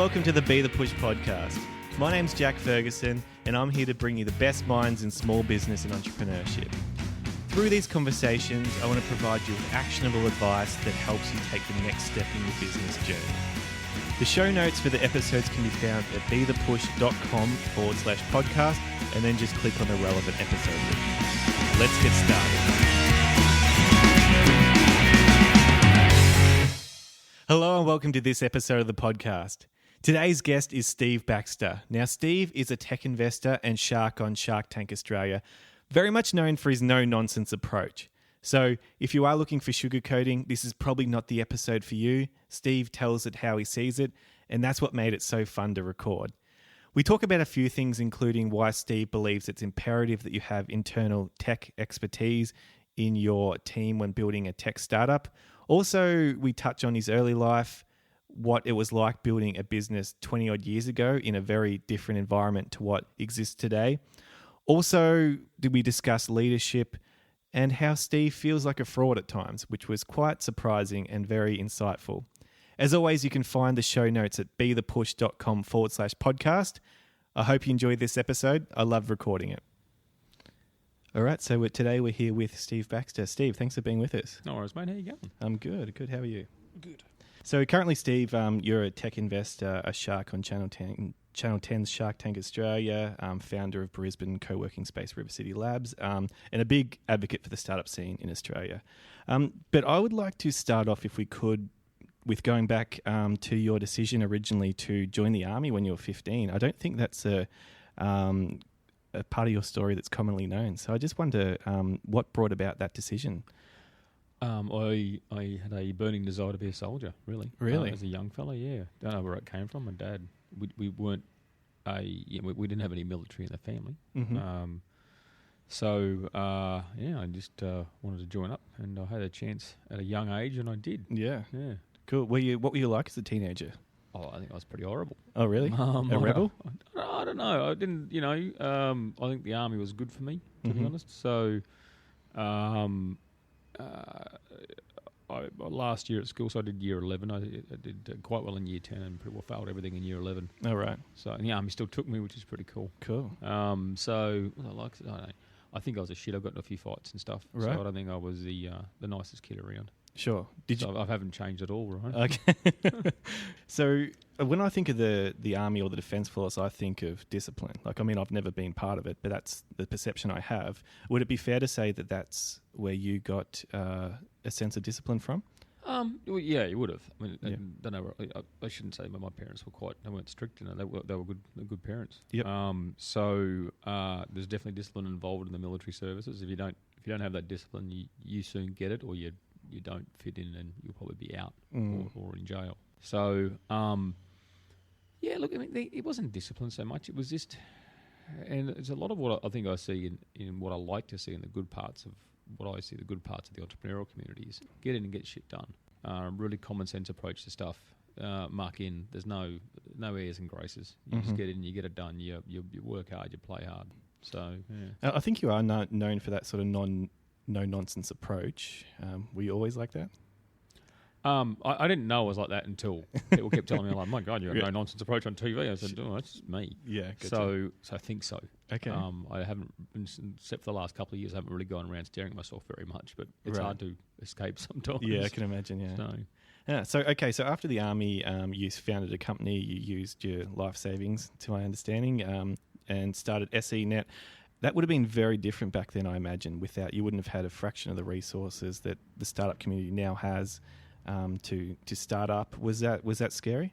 welcome to the Be The Push podcast. My name's Jack Ferguson, and I'm here to bring you the best minds in small business and entrepreneurship. Through these conversations, I want to provide you with actionable advice that helps you take the next step in your business journey. The show notes for the episodes can be found at bethepush.com/podcast, and then just click on the relevant episode link. Let's get started. Hello and welcome to this episode of the podcast. Today's guest is Steve Baxter. Now, Steve is a tech investor and shark on Tank Australia, very much known for his no-nonsense approach. So if you are looking for sugarcoating, this is probably not the episode for you. Steve tells it how he sees it, and that's what made it so fun to record. We talk about a few things, including why Steve believes it's imperative that you have internal tech expertise in your team when building a tech startup. Also, we touch on his early life, what it was like building a business 20 odd years ago in a very different environment to what exists today. Also, did we discuss leadership and how Steve feels like a fraud at times, which was quite surprising and very insightful. As always, you can find the show notes at bethepush.com/podcast. I hope you enjoyed this episode. I love recording it. All right, so today we're here with Steve Baxter. Steve, thanks for being with us. No worries, mate. How you going? I'm good. Good. How are you? Good. So currently, Steve, you're a tech investor, a shark on Channel 10's Shark Tank Australia, founder of Brisbane co-working space River City Labs, and a big advocate for the startup scene in Australia. But I would like to start off, if we could, with going back to your decision originally to join the Army when you were 15. I don't think that's a part of your story that's commonly known. So I just wonder what brought about that decision. I had a burning desire to be a soldier, really. Really? As a young fella, yeah. Don't know where it came from. My dad, we weren't we didn't have any military in the family. Mm-hmm. I just wanted to join up, and I had a chance at a young age, and I did. Yeah. Yeah. Cool. What were you like as a teenager? Oh, I think I was pretty horrible. Oh, really? A rebel? I don't know. I didn't, I think the Army was good for me, to be honest. So, last year at school, so I did year 11. I did quite well in year 10 and pretty well failed everything in year 11. Oh, right. So, and the Army still took me, which is pretty cool. Cool. So, what I liked, I don't know. I think I was a shit. I got in a few fights and stuff. Right. So I don't think I was the nicest kid around. Sure. I haven't changed at all, right? Okay. So when I think of the Army or the Defence Force, I think of discipline. I've never been part of it, but that's the perception I have. Would it be fair to say that that's where you got a sense of discipline from? Well, yeah, you would have. I mean, I don't know. I shouldn't say, but my parents they weren't strict. They were good parents. Yep. There's definitely discipline involved in the military services. If you don't have that discipline, you soon get it, or you don't fit in, and you'll probably be out or in jail. So, it wasn't discipline so much. It was just, and it's a lot of what I think I see in what I like to see in the good parts of what I see the good parts of the entrepreneurial community is get in and get shit done. Really common sense approach to stuff. Muck in. There's no airs and graces. You just get in, you get it done. You work hard, you play hard. So, yeah. I think you are known for that sort of no-nonsense approach. Were you always like that? I didn't know I was like that until people kept telling me, like, my God, you have a no-nonsense approach on TV. I said, oh, that's me. Yeah. So I think so. Okay. I haven't, except for the last couple of years, I haven't really gone around staring at myself very much, but it's hard to escape sometimes. Yeah, I can imagine, yeah. So after the Army, you founded a company, you used your life savings, to my understanding, and started SENet. That would have been very different back then, I imagine. You wouldn't have had a fraction of the resources that the startup community now has to start up. Was that scary?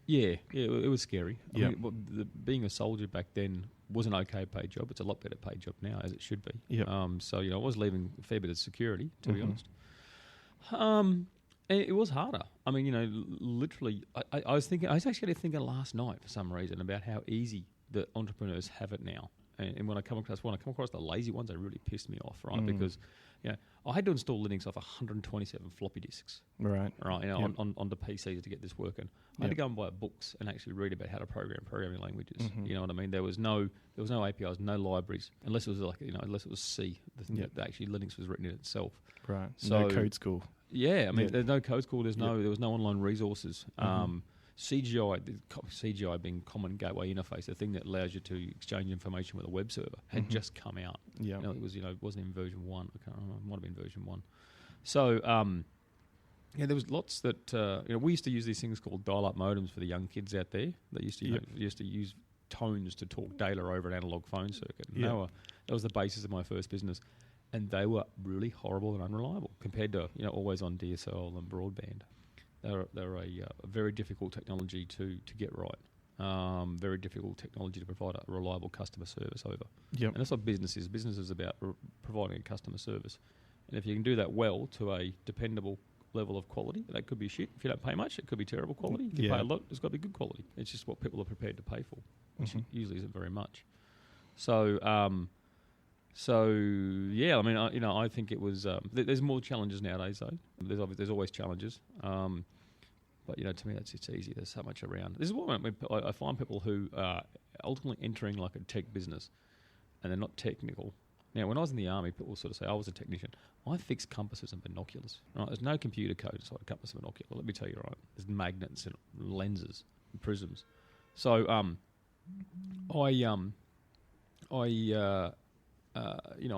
Yeah, it was scary. Yeah. Being a soldier back then was an okay paid job. It's a lot better paid job now, as it should be. Yep. So I was leaving a fair bit of security, to be honest. And it was harder. I mean, literally, I was actually thinking last night for some reason about how easy the entrepreneurs have it now. And when I come across the lazy ones, they really pissed me off, right? Because I had to install Linux off 127 floppy disks, right, onto PCs to get this working. I had to go and buy books and actually read about how to programming languages. You know what I mean? There was no APIs, no libraries, unless it was unless it was C, the thing that actually Linux was written in itself. Right. So no code school. Yeah, I mean, there's no code school. There was no online resources. CGI being Common Gateway Interface, the thing that allows you to exchange information with a web server, had just come out. Yeah, it was it wasn't in version 1. I can't remember. It might have been version 1. So there was lots that we used to use these things called dial-up modems for the young kids out there. They used to use tones to talk data over an analog phone circuit. And that was the basis of my first business, and they were really horrible and unreliable compared to always on DSL and broadband. They're a very difficult technology to get right. Very difficult technology to provide a reliable customer service over. Yep. And that's what business is. Business is about providing a customer service. And if you can do that well to a dependable level of quality, that could be shit. If you don't pay much, it could be terrible quality. If you pay a lot, it's got to be good quality. It's just what people are prepared to pay for, which usually isn't very much. So, I mean, I think it was. There's more challenges nowadays, though. There's always challenges. But to me, it's easy. There's so much around. This is what I find people who are ultimately entering like a tech business, and they're not technical. Now, when I was in the army, people sort of say I was a technician. I fixed compasses and binoculars. Right? There's no computer code inside a compass and binocular. Let me tell you, right? There's magnets and lenses and prisms. So, I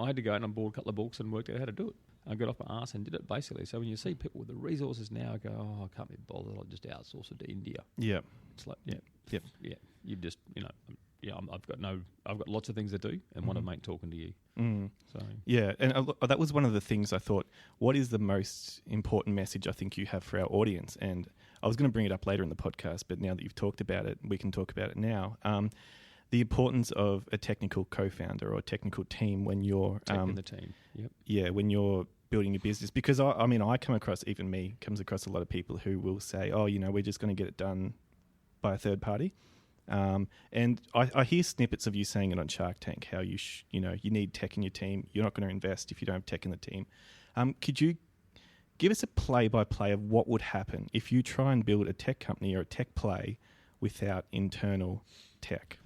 had to go out and bought a couple of books and worked out how to do it. I got off my arse and did it basically. So when you see people with the resources now, I go, I can't be bothered. I'll just outsource it to India. Yeah, it's like, you've just, I've got lots of things to do and want to make talking to you. So yeah, and that was one of the things I thought. What is the most important message I think you have for our audience? And I was going to bring it up later in the podcast, but now that you've talked about it, we can talk about it now. The importance of a technical co-founder or a technical team when you're taking the team. Yep. Yeah, when you're building your business, because I come across, even me, comes across a lot of people who will say, we're just going to get it done by a third party. And I hear snippets of you saying it on Shark Tank, how you need tech in your team. You're not going to invest if you don't have tech in the team. Could you give us a play-by-play of what would happen if you try and build a tech company or a tech play without internal tech?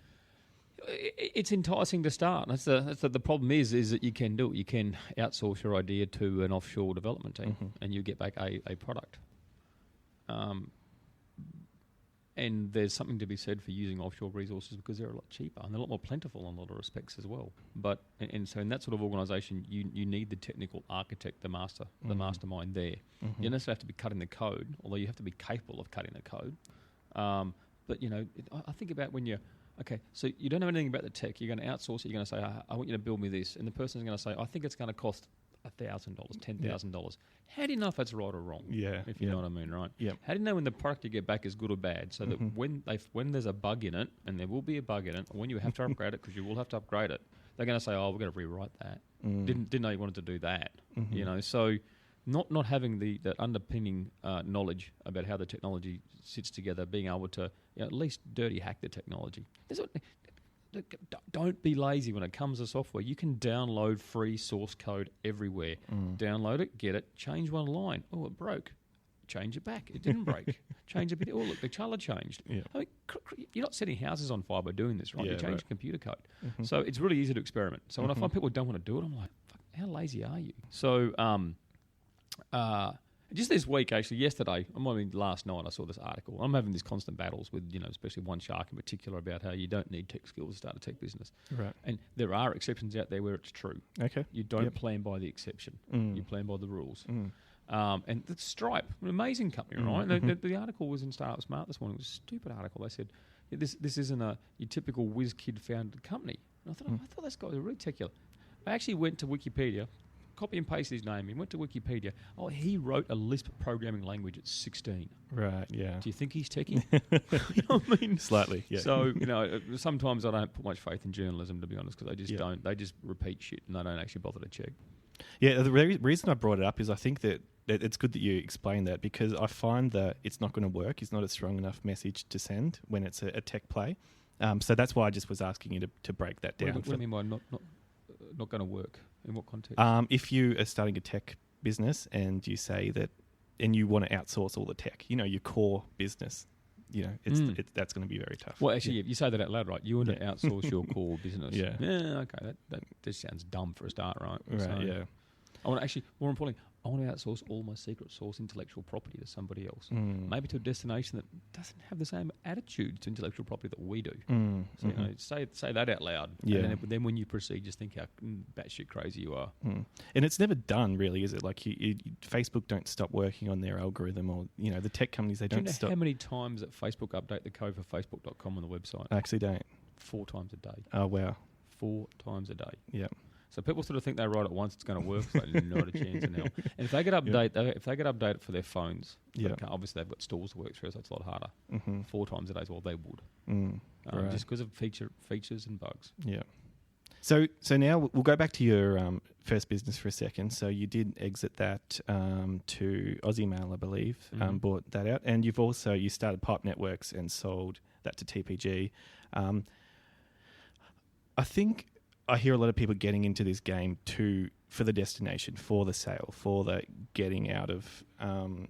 It's enticing to start. That's the problem is that you can do it. You can outsource your idea to an offshore development team, and you get back a product. And there's something to be said for using offshore resources because they're a lot cheaper and they're a lot more plentiful in a lot of respects as well. But so in that sort of organisation, you need the technical architect, the mastermind there. You don't necessarily have to be cutting the code, although you have to be capable of cutting the code. But I think about when you're okay, so you don't know anything about the tech. You're going to outsource it. You're going to say, I want you to build me this. And the person's going to say, I think it's going to cost $1,000, $10,000. How do you know if that's right or wrong? Yeah. If you know what I mean, right? Yeah. How do you know when the product you get back is good or bad? So that when there's a bug in it, and there will be a bug in it, or when you have to upgrade it, because you will have to upgrade it, they're going to say, we're going to rewrite that. Didn't know you wanted to do that. So not having that underpinning knowledge about how the technology sits together, being able to at least dirty hack the technology. Don't be lazy when it comes to software. You can download free source code everywhere. Download it, get it, change one line. Oh, it broke. Change it back. It didn't break. Change a bit. Oh, look, the colour changed. Yeah. I mean, you're not setting houses on fire by doing this, right? You change computer code. So it's really easy to experiment. So when I find people don't want to do it, I'm like, fuck, how lazy are you? So just this week, actually, yesterday, last night, I saw this article. I'm having these constant battles with, especially one shark in particular, about how you don't need tech skills to start a tech business. Right. And there are exceptions out there where it's true. Okay. You don't plan by the exception. You plan by the rules. And the Stripe, an amazing company, right? The article was in Startup Smart this morning. It was a stupid article. They said, this isn't your typical whiz kid founded company. And I thought this guy was really techier. I actually went to Wikipedia, copy and paste his name. He went to Wikipedia. Oh, he wrote a Lisp programming language at 16. Right, yeah. Do you think he's techie? You know what I mean? Slightly, yeah. So, sometimes I don't put much faith in journalism, to be honest, because they just don't. They just repeat shit and they don't actually bother to check. Yeah, the reason I brought it up is I think that it's good that you explain that, because I find that it's not going to work. It's not a strong enough message to send when it's a tech play. So that's why I just was asking you to break that down. What do you mean by not going to work? In what context? If you are starting a tech business and you say that, and you want to outsource all the tech, your core business, that's going to be very tough. Well, actually, you say that out loud, right? You want to outsource your core business. Yeah. Okay. That just sounds dumb for a start, right? Right. So, yeah. I want to actually, more importantly, I want to outsource all my secret sauce intellectual property to somebody else. Maybe to a destination that doesn't have the same attitude to intellectual property that we do. So, say that out loud. Yeah. And then when you proceed, just think how batshit crazy you are. And it's never done, really, is it? Like Facebook don't stop working on their algorithm, or the tech companies Do you don't know stop. how many times that Facebook update the code for Facebook.com on the website? I actually don't. 4 times a day. Oh wow. 4 times a day. Yeah. So people sort of think they write it once, it's going to work. So not a chance in hell. And if they get updated for their phones, obviously they've got stores to work through, so it's a lot harder. 4 times a day is what they would, right. just because of features and bugs. Yeah. So now we'll go back to your first business for a second. So you did exit that to Aussie Mail, I believe, bought that out, and you started Pipe Networks and sold that to TPG. I think I hear a lot of people getting into this game for the destination, for the sale, for the getting out of the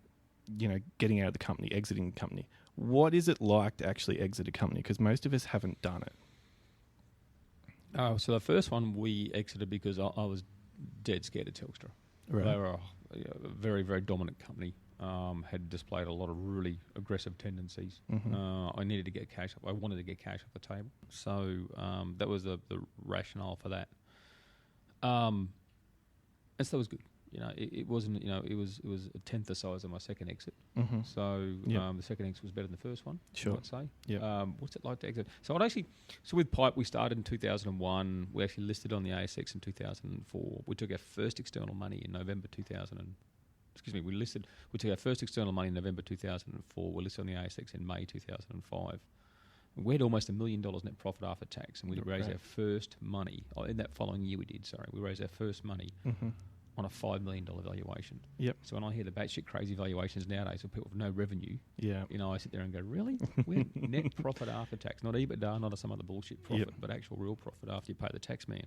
company, exiting the company. What is it like to actually exit a company? Because most of us haven't done it. Oh, so the first one we exited because I was dead scared of Telstra. Right. They were a very, very dominant company. Had displayed a lot of really aggressive tendencies. I needed to get cash. I wanted to get cash off the table. So that was the rationale for that. And so that was good. It wasn't. It was a tenth the size of my second exit. So the second exit was better than the first one. Sure. I'd say. Yeah. What's it like to exit? So with Pipe we started in 2001. We actually listed on the ASX in 2004. We took our first external money in November 2000. We took our first external money in November 2004. We listed on the ASX in May 2005. We had almost $1 million net profit after tax, and we raised our first money. In that following year we raised our first money on a $5 million valuation. Yep. So when I hear the batshit crazy valuations nowadays of people with no revenue, yeah, I sit there and go, really? We're net profit after tax, not EBITDA, not some other bullshit profit, but actual real profit after you pay the tax man.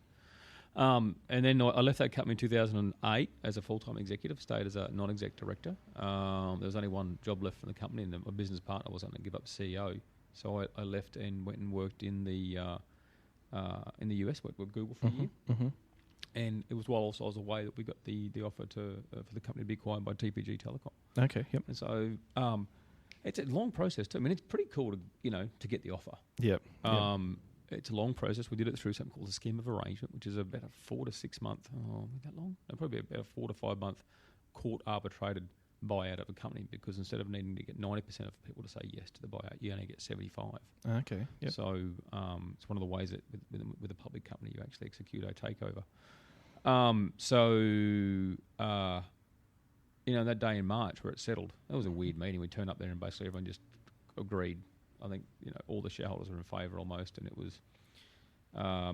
And then I left that company in 2008 as a full-time executive, stayed as a non-exec director. There was only one job left from the company, and my business partner wasn't going to give up CEO. So I left and went and worked in the US, worked with Google for a year. And it was while I was away that we got the offer for the company to be acquired by TPG Telecom. Okay, yep. And so it's a long process too. I mean, it's pretty cool to get the offer. Yep. It's a long process. We did it through something called a scheme of arrangement, which is about a 4 to 6 month, that long? No, probably about a 4 to 5 month court arbitrated buyout of a company, because instead of needing to get 90% of people to say yes to the buyout, you only get 75. Okay. Yep. So it's one of the ways that with a public company you actually execute a takeover. That day in March where it settled, that was a weird meeting. We turned up there and basically everyone just agreed. I think all the shareholders were in favour almost, and it was a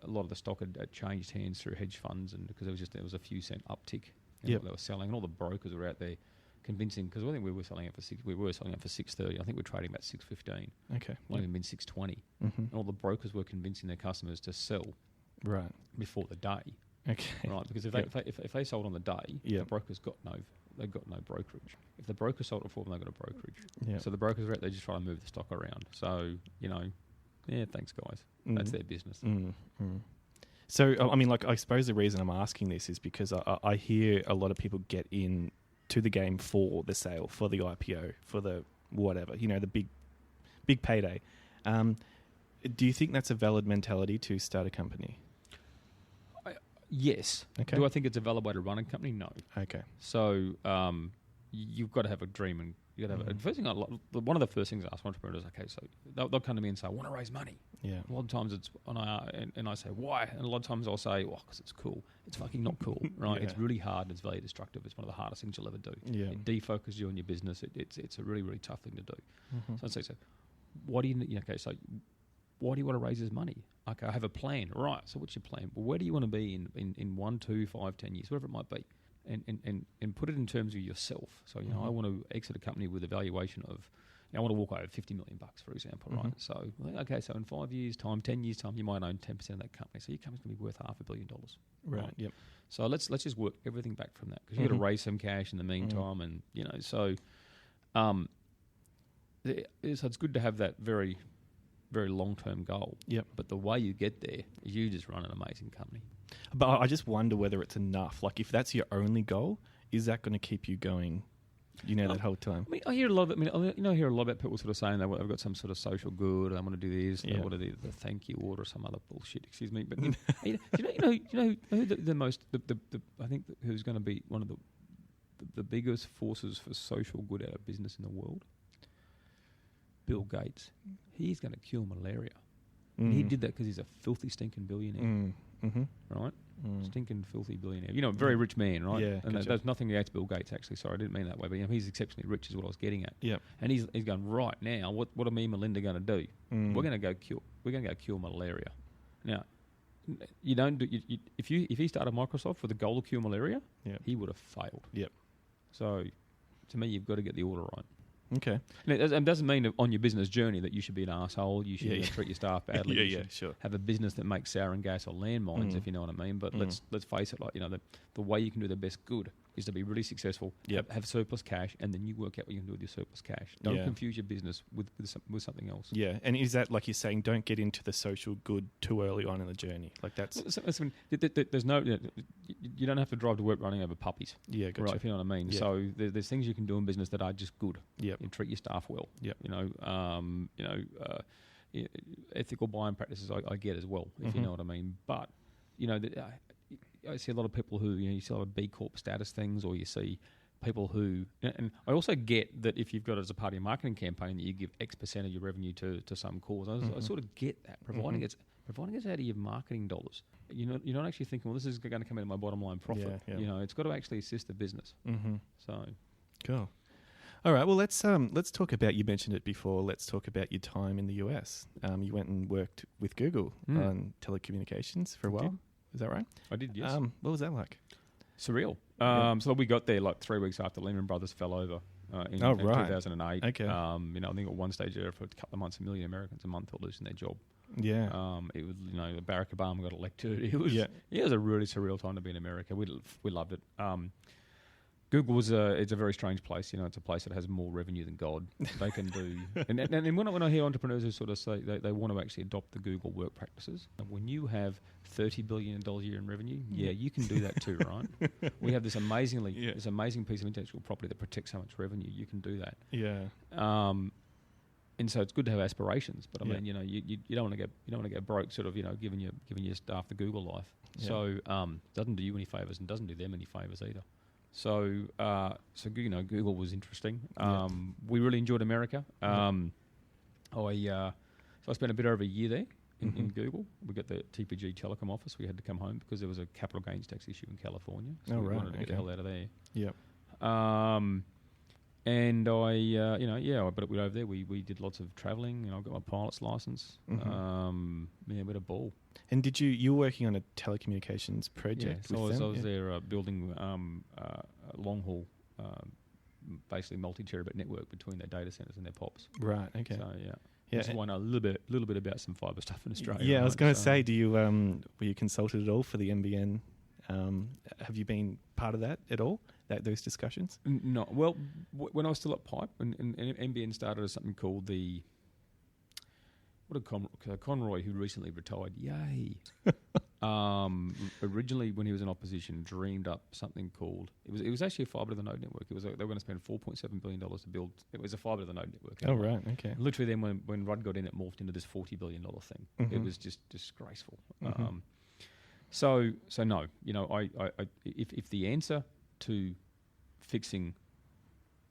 lot of the stock had changed hands through hedge funds, and because there was a few cent uptick in what they were selling, and all the brokers were out there convincing, because I think we were selling it for $6.30. I think we're trading about $6.15. Okay, might even been $6.20. And all the brokers were convincing their customers to sell right before the day. Okay, right, because if they sold on the day, the brokers got no brokerage. If the broker sold it for them, they got a brokerage. Yep. So the brokers are out there just trying to move the stock around. So thanks guys. That's their business. So I mean, I suppose the reason I'm asking this is because I hear a lot of people get in to the game for the sale, for the IPO, for the whatever, the big payday. Do you think that's a valid mentality to start a company? Yes. Okay. Do I think it's a valid way to run a company? No. Okay. So you've got to have a dream, and you got to have first thing. One of the first things I ask entrepreneurs is, okay, so they'll come to me and say, I want to raise money. Yeah. A lot of times it's and I say why, and a lot of times I'll say, well, because it's cool. It's fucking not cool, right? It's really hard and it's very destructive. It's one of the hardest things you'll ever do. Yeah. It defocuses you on your business. It's a really, really tough thing to do. So I'd say, what do you okay? So why do you want to raise this money? Okay, I have a plan. Right. So what's your plan? Well, where do you want to be in 1, 2, 5, 10 years, whatever it might be, and put it in terms of yourself. So I want to exit a company with a valuation of I want to walk over $50 million, for example, right? So, okay, so in 5 years' time, 10 years' time, you might own 10% of that company. So your company's going to be worth $500 million. Right. Yep. So let's just work everything back from that, because you've got to raise some cash in the meantime, and so it's good to have that very, very long-term goal. Yep. But the way you get there is you just run an amazing company. But I just wonder whether it's enough. Like, if that's your only goal, is that going to keep you going? That whole time. I mean, I hear a lot of. I hear a lot about people sort of saying they've got some sort of social good. They want to do this. They want to do the thank you order or some other bullshit. Excuse me. But do you know who the most I think who's going to be one of the biggest forces for social good out of business in the world? Bill Gates. He's going to cure malaria. And he did that because he's a filthy, stinking billionaire. Right? Stinking, filthy billionaire. Very rich man, right? Yeah. And there's nothing against Bill Gates, actually. Sorry, I didn't mean that way. But he's exceptionally rich is what I was getting at. Yeah. And he's going, right now, what are me and Melinda going to do? We're going to go cure malaria. Now, you don't do... if he started Microsoft with the goal to cure malaria, he would have failed. Yep. So, to me, you've got to get the order right. Okay. And it doesn't mean on your business journey that you should be an asshole. You should treat your staff badly. You should sure. have a business that makes sarin gas or landmines, if you know what I mean. But let's face it, the way you can do the best good is to be really successful, have surplus cash, and then you work out what you can do with your surplus cash. Don't confuse your business with something else. Yeah, and is that, like you're saying, don't get into the social good too early on in the journey? Like that's... There's no... You don't have to drive to work running over puppies. Yeah, gotcha. Right, if you know what I mean. Yeah. So there's things you can do in business that are just good. Yeah. You treat your staff well. Yeah. Ethical buying practices I get as well, if you know what I mean. But, I see a lot of people who, you see a lot of B Corp status things, or you see people who... And I also get that if you've got it as a part of your marketing campaign that you give X percent of your revenue to some cause. I sort of get that, providing it's out of your marketing dollars. You're not actually thinking, well, this is going to come into my bottom line profit. Yeah. It's got to actually assist the business. So... Cool. All right, well, let's talk about, you mentioned it before, let's talk about your time in the US. You went and worked with Google on telecommunications for a while. Is that right? I did, yes. What was that like? Surreal. So we got there like 3 weeks after Lehman Brothers fell over in 2008. Okay. I think at one stage there for a couple of months, 1 million Americans a month were losing their job. Yeah. It was, Barack Obama got elected. It was it was a really surreal time to be in America. We loved it. Google it's a very strange place. It's a place that has more revenue than God. They can do, and when I hear entrepreneurs who sort of say they want to actually adopt the Google work practices, when you have $30 billion a year in revenue, you can do that too, right? We have this amazing piece of intellectual property that protects so much revenue. You can do that. Yeah. And so it's good to have aspirations, but I mean, you don't want to get broke, sort of, giving your staff the Google life. Yeah. So doesn't do you any favors and doesn't do them any favors either. So Google was interesting. We really enjoyed America. So I spent a bit over a year there in Google. We got the TPG Telecom office. We had to come home because there was a capital gains tax issue in California. So we wanted to get the hell out of there. Yeah. And but we over there. We did lots of travelling. I got my pilot's license. We had a ball. And you were working on a telecommunications project? Yeah, so I was there building a long haul, basically multi-terabit network between their data centres and their POPs. Right. Okay. So This is why I know a little bit about some fibre stuff in Australia. Yeah, right? I was going to say, do you were you consulted at all for the NBN? Have you been part of that at all? Those discussions? No. Well, when I was still at Pipe, and NBN started as something called the... What did Conroy, who recently retired, yay! Originally, when he was in opposition, dreamed up something called... It was actually a fibre to the node network. They were going to spend $4.7 billion to build... It was a fibre to the node network. Oh, right, okay. Literally then when Rudd got in, it morphed into this $40 billion thing. It was just disgraceful. So no, if the answer to fixing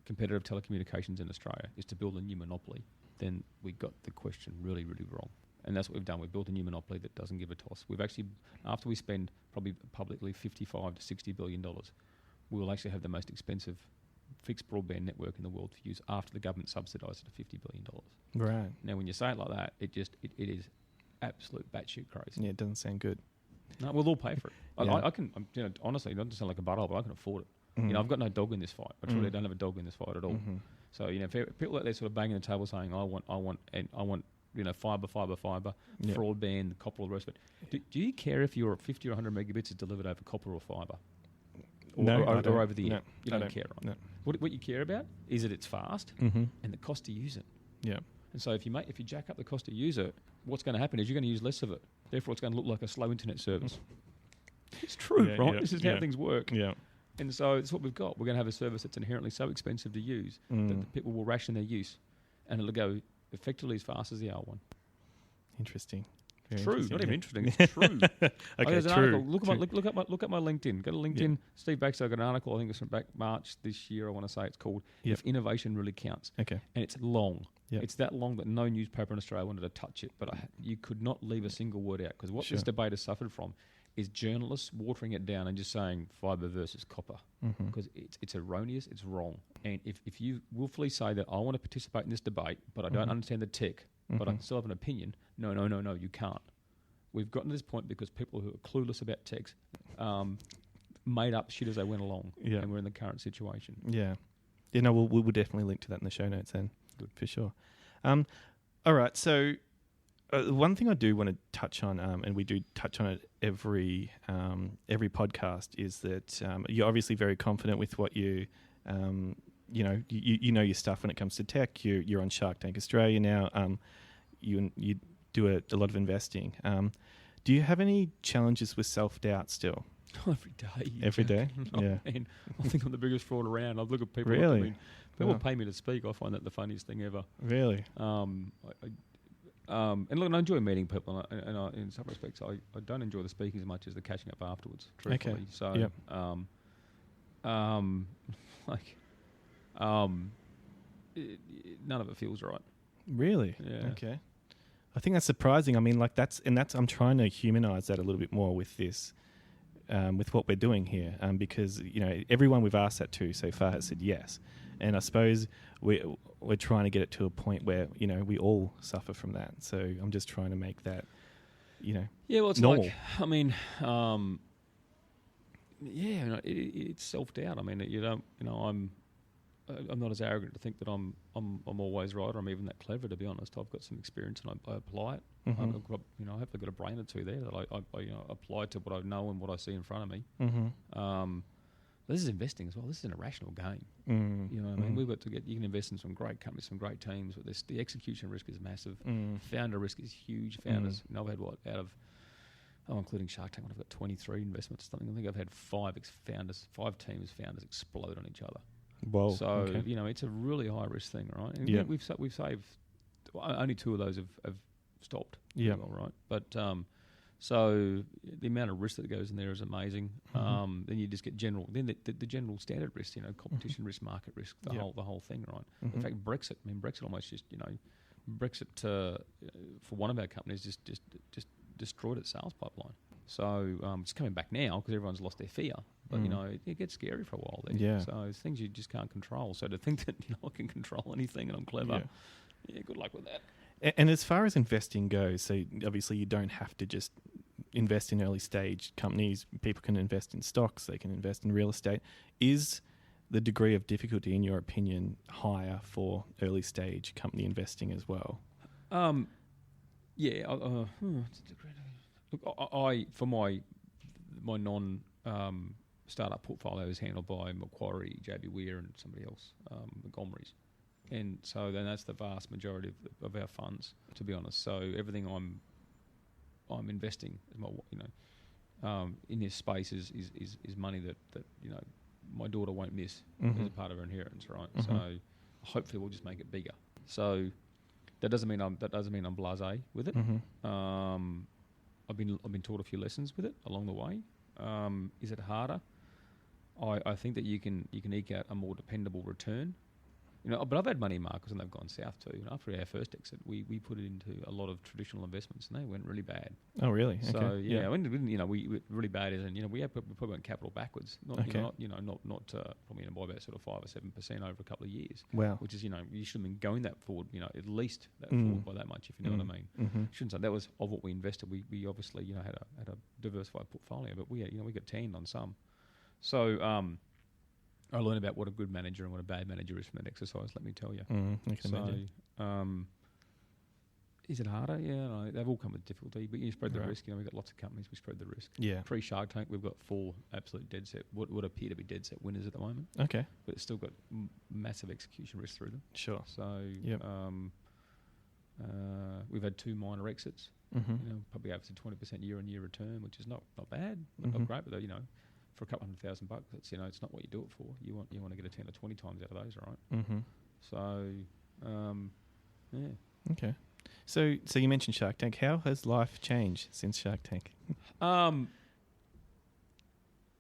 competitive telecommunications in Australia is to build a new monopoly, then we got the question really, really wrong. And that's what we've done. We've built a new monopoly that doesn't give a toss. We've actually, after we spend probably publicly $55 to $60 billion, we will actually have the most expensive fixed broadband network in the world to use after the government subsidised it at $50 billion. Right. Now, when you say it like that, it is absolute batshit crazy. Yeah, it doesn't sound good. No, we'll all pay for it. I can, honestly, not to sound like a butthole, but I can afford it. I've got no dog in this fight. I truly don't have a dog in this fight at all. So people out there sort of banging the table saying, I want, fibre, Yeah. broadband, copper, all the rest of it. Do you care if your 50 or 100 megabits is delivered over copper or fibre? No, I don't. Or over the air? No, You I don't care, right? No. What you care about is that it's fast Mm-hmm. and the cost to use it. Yeah. And so if you jack up the cost to use it, what's going to happen is you're going to use less of it. Therefore, it's going to look like a slow internet service. It's true, Yeah, right? yeah, This is yeah. how things work. Yeah. And so it's what we've got. We're going to have a service that's inherently so expensive to use that the people will ration their use, and it'll go effectively as fast as the old one. Interesting. Very True, interesting, not even yeah. interesting. It's true. Okay, There's an true. article. Look at my LinkedIn. Go to LinkedIn. Steve Baxter got an article. I think it's from back March this year. I want to say it's called Yep. "If Innovation Really Counts," Okay. and it's long. Yep. It's that long that no newspaper in Australia wanted to touch it. But you could not leave a single word out because what Sure. this debate has suffered from is journalists watering it down and just saying fibre versus copper Mm-hmm. because it's erroneous, it's wrong. And if you willfully say that I want to participate in this debate, but I don't Mhm. understand the tech, but I Mhm. still have an opinion, no, you can't. We've gotten to this point because people who are clueless about tech made up shit as they went along, Yeah. and we're in the current situation. Yeah. You know, we'll definitely link to that in the show notes then. Good. For sure. All right. So one thing I do want to touch on, and we do touch on it every podcast, is that you're obviously very confident with what you know your stuff when it comes to tech. You're on Shark Tank Australia now. You do a lot of investing. Do you have any challenges with self-doubt still? Every day. Every day? Oh, Yeah. man, I think I'm the biggest fraud around. I look at people. Really? Look at me. People Wow. pay me to speak. I find that the funniest thing ever. Really? And look, I enjoy meeting people, and in some respects, I don't enjoy the speaking as much as the catching up afterwards. Truthfully, Okay. so Yep. None of it feels right. Really? Yeah. Okay. I think that's surprising. I mean, like that's I'm trying to humanize that a little bit more with this, with what we're doing here, because everyone we've asked that to so far has said yes, and I suppose we're trying to get it to a point where we all suffer from that. So I'm just trying to make that, Yeah, well, it's normal. like, I mean, it's self-doubt. I mean, I'm not as arrogant to think that I'm always right, or I'm even that clever. To be honest, I've got some experience and I apply it. Mhm. I've got, hopefully got a brain or two there that I apply to what I know and what I see in front of me. Mm-hmm. This is investing as well. This is an irrational game. Mm. You know what I mean? We've got to you can invest in some great companies, some great teams, but the execution risk is massive. Mm. Founder risk is huge. Founders, I've had including Shark Tank, I've got 23 investments or something. I think I've had five teams founders explode on each other. Whoa. So okay. it's a really high risk thing, right? And Yeah. we've saved only two of those have stopped. Yeah. Well, right. But so the amount of risk that goes in there is amazing. Mhm. Then you just get the general standard risk, competition risk, market risk, the Yeah. whole thing, right? Mhm. In fact, Brexit. I mean, Brexit almost just Brexit for one of our companies just destroyed its sales pipeline. So it's coming back now because everyone's lost their fear. But it gets scary for a while there. Yeah. So it's things you just can't control. So to think that I can control anything and I'm clever, good luck with that. And as far as investing goes, so obviously you don't have to just invest in early stage companies. People can invest in stocks. They can invest in real estate. Is the degree of difficulty, in your opinion, higher for early stage company investing as well? Yeah. Look, I for my non startup portfolio is handled by Macquarie, JB Weir, and somebody else, Montgomery's. And so then that's the vast majority of our funds, to be honest. So everything I'm investing, in this space is money that my daughter won't miss as a part of her inheritance, right? Mhm. So hopefully we'll just make it bigger. So that doesn't mean I'm blasé with it. Mm-hmm. I've been taught a few lessons with it along the way. Is it harder? I think that you can eke out a more dependable return. But I've had money in markets and they've gone south too. After our first exit, we put it into a lot of traditional investments and they went really bad. Oh, really? So Okay. we really bad as in we probably went capital backwards. Not Okay. probably by about sort of 5 or 7% over a couple of years. Wow. Which is you should have been going that forward. At least that forward by that much, if you know what I mean. Mm-hmm. Shouldn't say that was of what we invested. We obviously had a diversified portfolio, but we got tanned on some. So I learned about what a good manager and what a bad manager is from that exercise, let me tell you. I can imagine. Is it harder? Yeah, no, they've all come with difficulty, but you spread the risk. We've got lots of companies, we spread the risk. Yeah. Pre-Shark Tank, we've got 4 absolute dead set, what appear to be dead set winners at the moment. Okay. But it's still got massive execution risk through them. Sure. So we've had 2 minor exits. Probably average a 20% year-on-year return, which is not bad, not great, but for a couple $100,000, it's it's not what you do it for. You want to get a 10 or 20 times out of those, right? So yeah. Okay. So you mentioned Shark Tank. How has life changed since Shark Tank? Well,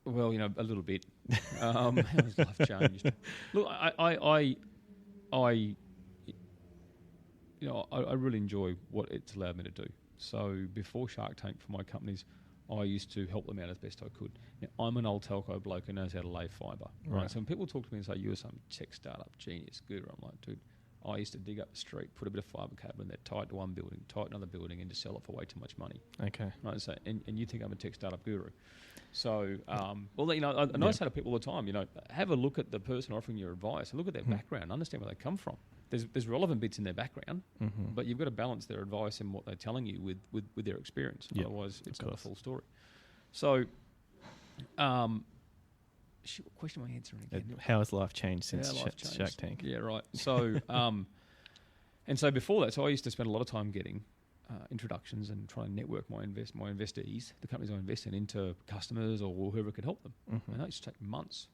a little bit. How has life changed? Look, I really enjoy what it's allowed me to do. So before Shark Tank for my companies, I used to help them out as best I could. I'm an old telco bloke who knows how to lay fibre. Right. So when people talk to me and say, you're some tech startup genius guru, I'm like, dude, I used to dig up the street, put a bit of fibre cable in there, tie it to one building, tie it to another building, and just sell it for way too much money. Okay. Right. So, and you think I'm a tech startup guru. So, I say to people all the time, have a look at the person offering your advice, and look at their background, understand where they come from. There's relevant bits in their background, but you've got to balance their advice and what they're telling you with their experience. Yep. Otherwise, it's not a full story. So, what question am I answering again? How has life changed since Shark Tank? Yeah, right. So, and so before that, so I used to spend a lot of time getting introductions and trying to network my investees, the companies I invest in, into customers or whoever could help them. And that used to take months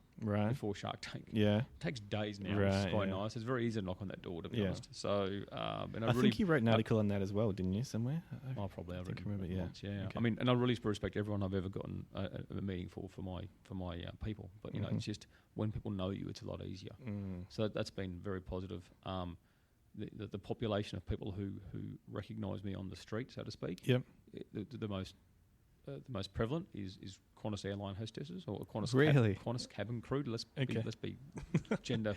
before Shark Tank. Yeah. It takes days now, which is quite nice. It's very easy to knock on that door, to be honest. So, I think you wrote an article on that as well, didn't you, somewhere? Probably. I remember, once, yeah. Okay. I mean, and I really respect everyone I've ever gotten a meeting for my people. But, it's just when people know you, it's a lot easier. So that's been very positive. The population of people who recognise me on the street, so to speak. Yep. The most prevalent is Qantas airline hostesses or Qantas cabin crew. Let's be gender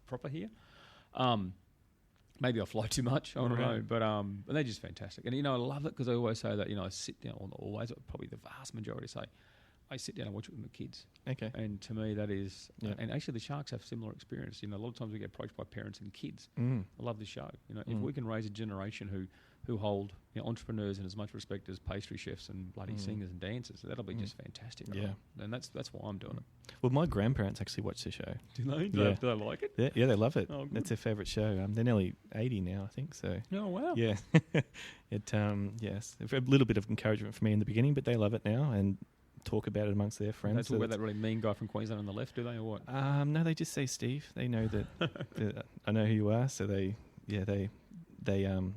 proper here. Maybe I fly too much. I don't know, but they're just fantastic. And I love it because I always say that I sit down. Probably the vast majority say I sit down and watch it with my kids. Okay. And to me, that is... and actually, the Sharks have similar experience. A lot of times we get approached by parents and kids. I love this show. If we can raise a generation who hold entrepreneurs in as much respect as pastry chefs and bloody singers and dancers, that'll be just fantastic. Right? Yeah. And that's why I'm doing it. Well, my grandparents actually watch the show. Do they? Yeah. Do they like it? Yeah, they love it. Oh, good. That's their favourite show. They're nearly 80 now, I think. So. Oh, wow. Yeah. Yes. A little bit of encouragement for me in the beginning, but they love it now and talk about it amongst their friends. They talk about that really mean guy from Queensland on the left, do they, or what? No, they just say Steve. They know that I know who you are, so they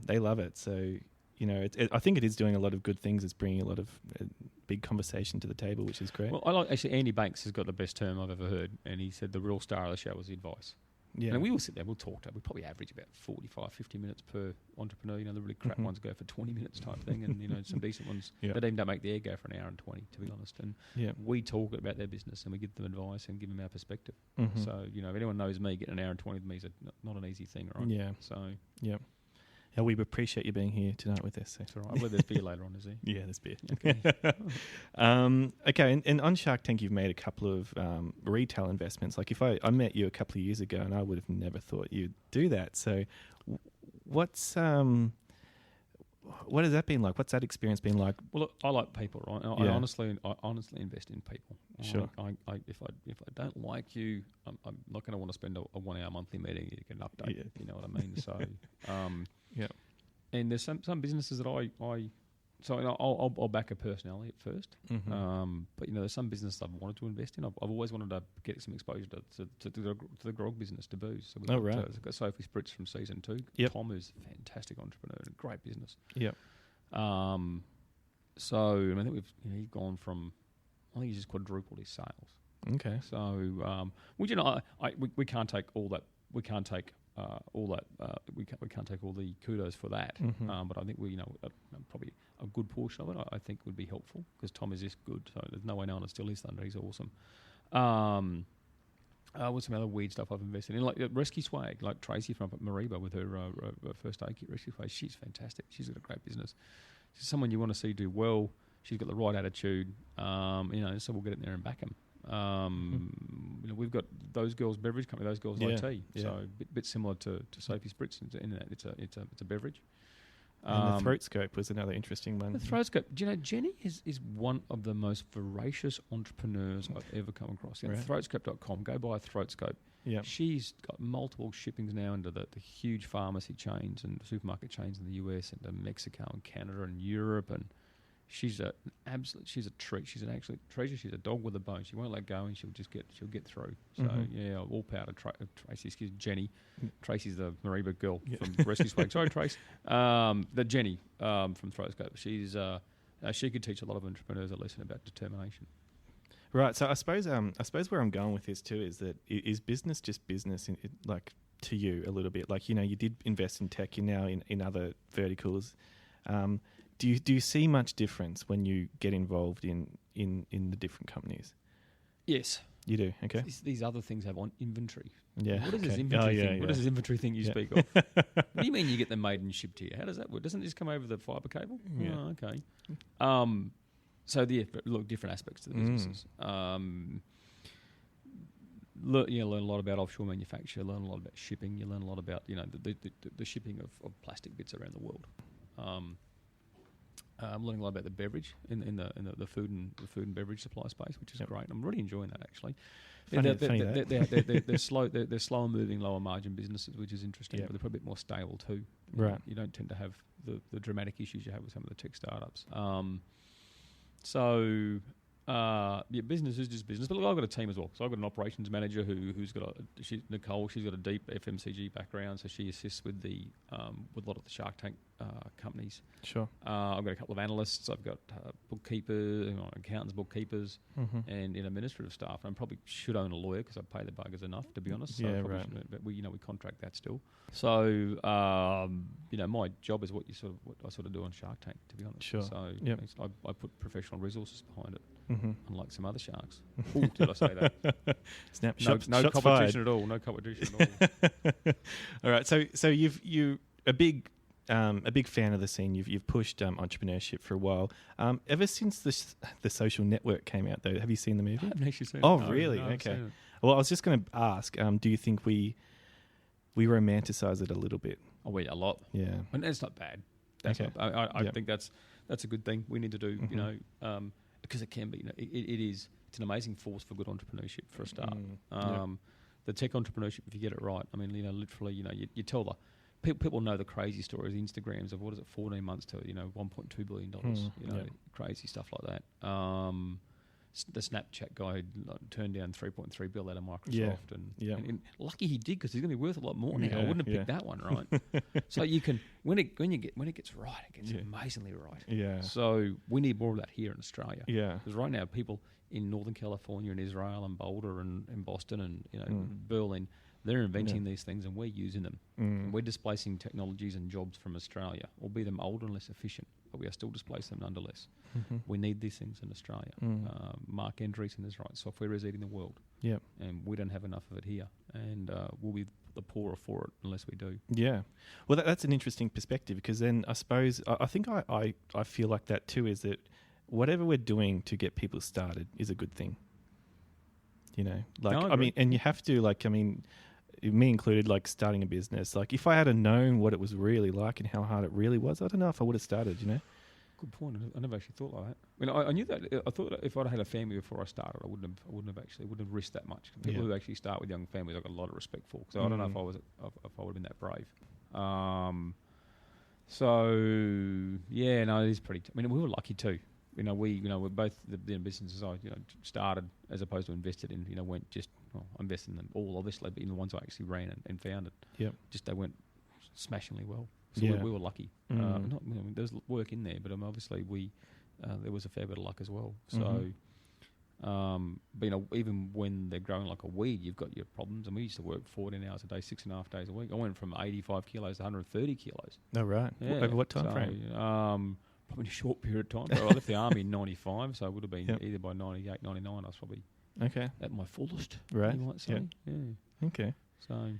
love it. So I think it is doing a lot of good things. It's bringing a lot of big conversation to the table, which is great. Well, Andy Banks has got the best term I've ever heard, and he said the real star of the show was the advice. Yeah. And we will sit there, we'll talk to it. We probably average about 45, 50 minutes per entrepreneur. The really crap ones go for 20 minutes type thing, and some decent ones that even don't make the air go for an hour and 20, to be honest. And we talk about their business and we give them advice and give them our perspective. So, if anyone knows me, getting an hour and 20 with me is not an easy thing, right? Yeah. So, yeah. We appreciate you being here tonight with us. So. That's all right. I believe there's beer later on, is there? Yeah, there's beer. Okay. And on Shark Tank, you've made a couple of retail investments. Like if I met you a couple of years ago, and I would have never thought you'd do that. So, what has that been like? What's that experience been like? Well, look, I like people, right? I honestly invest in people. Sure. If I don't like you, I'm not going to want to spend a 1 hour monthly meeting to get an update. Yeah. You know what I mean? So, yeah. And there's some businesses that I'll back a personality at first. But there's some businesses I've wanted to invest in. I've always wanted to get some exposure to the grog business, to booze. So we've got Sophie Spritz from season 2. Yep. Tom is a fantastic entrepreneur and a great business. Yep. So I think he's gone from, I think he's just quadrupled his sales. Okay. So we can't take all that. We can't take we can't take all the kudos for that. But I think probably a good portion of it I think would be helpful because Tom is just good. So there's no way no one to steal his thunder. He's awesome. What's some other weird stuff I've invested in? Like Rescue Swag, like Tracy from up at Mariba with her first aid kit Rescue Swag. She's fantastic. She's got a great business. She's someone you want to see do well. She's got the right attitude. So we'll get in there and back him. We've got those girls' beverage company, those girls' Yeah, IT. yeah. So a bit similar to Sophie Spritz in that it's a beverage. And the throat scope was another interesting one. The throat scope. Do you know, Jenny is one of the most voracious entrepreneurs I've ever come across. Right. Throatscope.com, go buy a throat scope. Yeah. She's got multiple shippings now into the huge pharmacy chains and supermarket chains in the US and Mexico and Canada and Europe, and she's a treat. She's an absolute treasure. She's a dog with a bone. She won't let go, and she'll get through. So yeah, all power to Tracy. Excuse me, Jenny. Tracy's the Mariba girl from Rescue Swag. Sorry, Trace. The Jenny from Throatscope. She could teach a lot of entrepreneurs a lesson about determination. Right. So I suppose where I'm going with this too is that is business just business like to you a little bit? Like, you know, you did invest in tech. You're now in other verticals. Do you see much difference when you get involved in the different companies? Yes. You do, okay. These other things have on inventory. Yeah. What is this inventory thing? What is this inventory thing you speak of? What do you mean you get them made and shipped here? How does that work? Doesn't it just come over the fibre cable? Yeah. Oh, okay. Look, different aspects to the businesses. You learn a lot about offshore manufacture. You learn a lot about shipping. You learn a lot about the shipping of plastic bits around the world. I'm learning a lot about the beverage in the food and beverage supply space, which is great. I'm really enjoying that actually. They're slow. They're slower moving, lower margin businesses, which is interesting. But they're probably a bit more stable too. Right. You don't tend to have the dramatic issues you have with some of the tech startups. Business is just business. But look, I've got a team as well. So I've got an operations manager who's got Nicole. She's got a deep FMCG background, so she assists with with a lot of the Shark Tank companies. Sure. I've got a couple of analysts. I've got bookkeepers, accountants, bookkeepers, and administrative staff. And I probably should own a lawyer because I pay the buggers enough, to be honest. So right. But we contract that still. So my job is what I sort of do on Shark Tank, to be honest. Sure. So I put professional resources behind it. Unlike some other sharks. Ooh, did I say that? Snap. No shots competition fired. at all. No competition at all. All right. So you a big fan of the scene. You've pushed entrepreneurship for a while. Ever since the Social Network came out, though, have you seen the movie? I haven't actually seen it. Oh, no, really? No, okay. Well, I was just going to ask. Do you think we romanticize it a little bit? Oh, yeah, a lot. Yeah. And that's not bad. That's okay. I think that's a good thing. We need to do. Because it can be. It's an amazing force for good entrepreneurship for a start. The tech entrepreneurship, if you get it right, I mean, literally, you tell the people know the crazy stories, Instagrams of 14 months to $1.2 billion, crazy stuff like that. The Snapchat guy turned down $3.3 billion out of Microsoft, and lucky he did because he's going to be worth a lot more now. I wouldn't have picked that one, right? So you can when it gets right, it gets amazingly right. Yeah. So we need more of that here in Australia. Yeah. Because right now people in Northern California and Israel and Boulder and Boston and Berlin, they're inventing these things and we're using them. And we're displacing technologies and jobs from Australia, albeit them older and less efficient, but we are still displacing them nonetheless. We need these things in Australia. Mark Andreessen is right. Software is eating the world. Yep. And we don't have enough of it here. And we'll be the poorer for it unless we do. Yeah. Well, that's an interesting perspective because then I suppose, I think I feel like that too, is that whatever we're doing to get people started is a good thing. I mean, and you have to, me included, starting a business. If I had known what it was really like and how hard it really was, I don't know if I would have started, Good point. I never actually thought like that. I mean, I knew that. I thought that if I'd had a family before I started, I wouldn't have risked that much. People who actually start with young families, I've got a lot of respect for. So I don't know if I would have been that brave. It is pretty. I mean, we were lucky too. We're both the businesses I started as opposed to invested in. Went just invested in them all, obviously, but in the ones I actually ran and founded. Yeah, just they went smashingly well. So we were lucky. There's work in there, but obviously there was a fair bit of luck as well. So, but even when they're growing like a weed, you've got your problems. And we used to work 14 hours a day, 6.5 days a week. I went from 85 kilos to 130 kilos. Oh, right. Yeah. Over what time frame? Probably in a short period of time. So I left the army in 95, so it would have been either by 98, 99, I was probably at my fullest. Right. You might say. Yeah. Okay. So...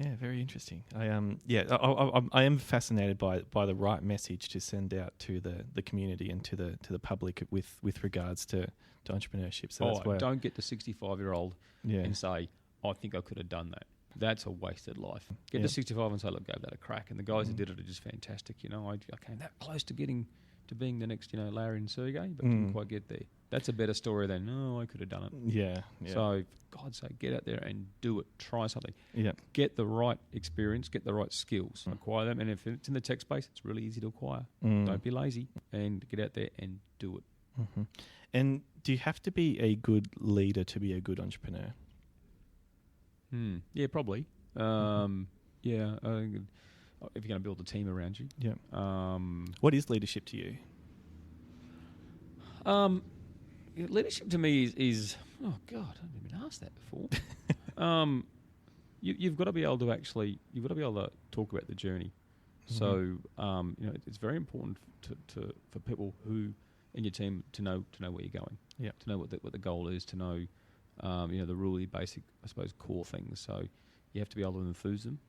Yeah, very interesting. I am fascinated by the right message to send out to the community and to the public with regards to entrepreneurship. So that's why don't get the 65-year-old and say, I think I could have done that. That's a wasted life. Get to 65 and say, look, gave that a crack. And the guys who did it are just fantastic. You know, I came that close to getting to being the next, you know, Larry and Sergey, but didn't quite get there. That's a better story than, I could have done it. Yeah. So, for God's sake, get out there and do it. Try something. Yeah. Get the right experience, get the right skills, acquire them. And if it's in the tech space, it's really easy to acquire. Don't be lazy and get out there and do it. Mm-hmm. And do you have to be a good leader to be a good entrepreneur? Yeah, probably. Yeah, I think if you're going to build a team around you. Yeah. What is leadership to you? Leadership to me is oh God, I haven't been asked that before. You've got to be able to talk about the journey. So it's very important for people who in your team to know where you're going. Yeah. To know what the goal is. To know the really basic, I suppose, core things. So you have to be able to enthuse them.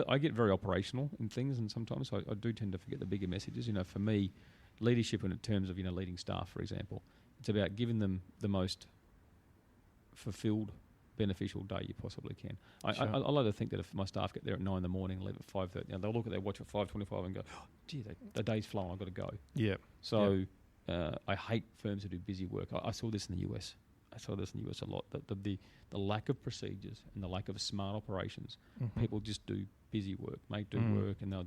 I get very operational in things, and sometimes I do tend to forget the bigger messages. For me, leadership in terms of leading staff, for example, it's about giving them the most fulfilled, beneficial day you possibly can. I like to think that if my staff get there at 9 in the morning and leave at 5:30, they'll look at their watch at 5:25 and go, oh, "Gee, the day's flown. I've got to go." Yeah. So I hate firms who do busy work. I saw this in the US. A lot. The lack of procedures and the lack of smart operations. People just do busy work, work, and they'll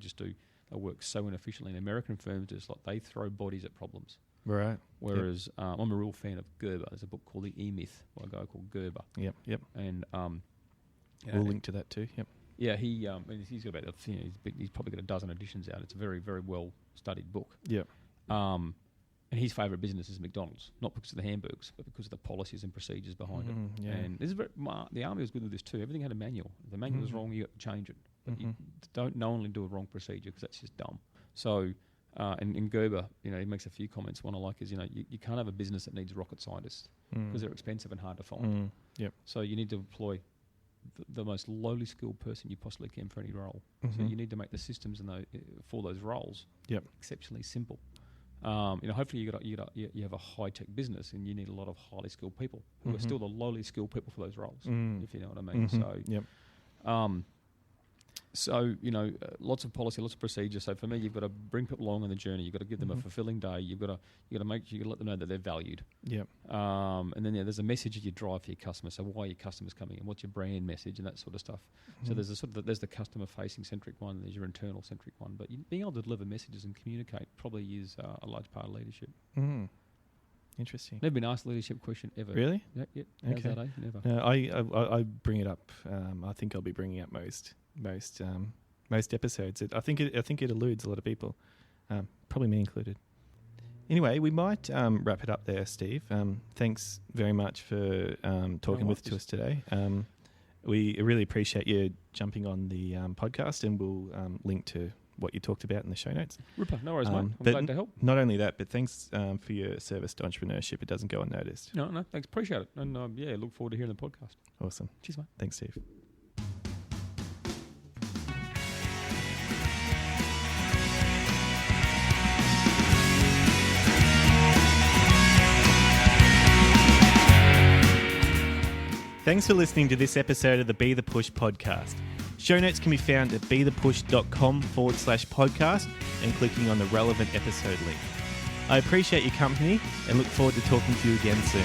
work so inefficiently. And American firms just they throw bodies at problems. Right. Whereas I'm a real fan of Gerber. There's a book called The E-Myth by a guy called Gerber. Yep. And we'll link to that too. Yep. Yeah, he's got about he's probably got a dozen editions out. It's a very, very well studied book. Yep. And his favourite business is McDonald's, not because of the hamburgers, but because of the policies and procedures behind it. Yeah. And this is the army was good with this too. Everything had a manual. If the manual was wrong, you got to change it. But you don't knowingly do a wrong procedure because that's just dumb. So, and Gerber, he makes a few comments. One I like is, you can't have a business that needs rocket scientists because they're expensive and hard to find. Yep. So you need to employ the most lowly skilled person you possibly can for any role. So you need to make the systems for those roles exceptionally simple. Hopefully you have a high tech business and you need a lot of highly skilled people who are still the lowly skilled people for those roles, if you know what I mean. So, lots of policy, lots of procedure. So for me, you've got to bring people along on the journey. You've got to give them a fulfilling day. You've got to make sure you let them know that they're valued. Yep. And then there's a message that you drive for your customers. So why are your customers coming in? What's your brand message and that sort of stuff. So there's there's the customer facing centric one. There's your internal centric one. But being able to deliver messages and communicate probably is a large part of leadership. Interesting. Never been asked a leadership question ever. Really? Yep. Okay. How's that, eh? Never. No, I bring it up. I think I'll be bringing up most episodes. I think it eludes a lot of people, probably me included. Anyway, we might wrap it up there, Steve. Thanks very much for talking to us today. We really appreciate you jumping on the podcast, and we'll link to what you talked about in the show notes. Ripper, no worries, mate. I'm glad to help. Not only that, but thanks for your service to entrepreneurship. It doesn't go unnoticed. No, thanks. Appreciate it. And look forward to hearing the podcast. Awesome. Cheers, mate. Thanks, Steve. Thanks for listening to this episode of the Be The Push podcast. Show notes can be found at bethepush.com/podcast and clicking on the relevant episode link. I appreciate your company and look forward to talking to you again soon.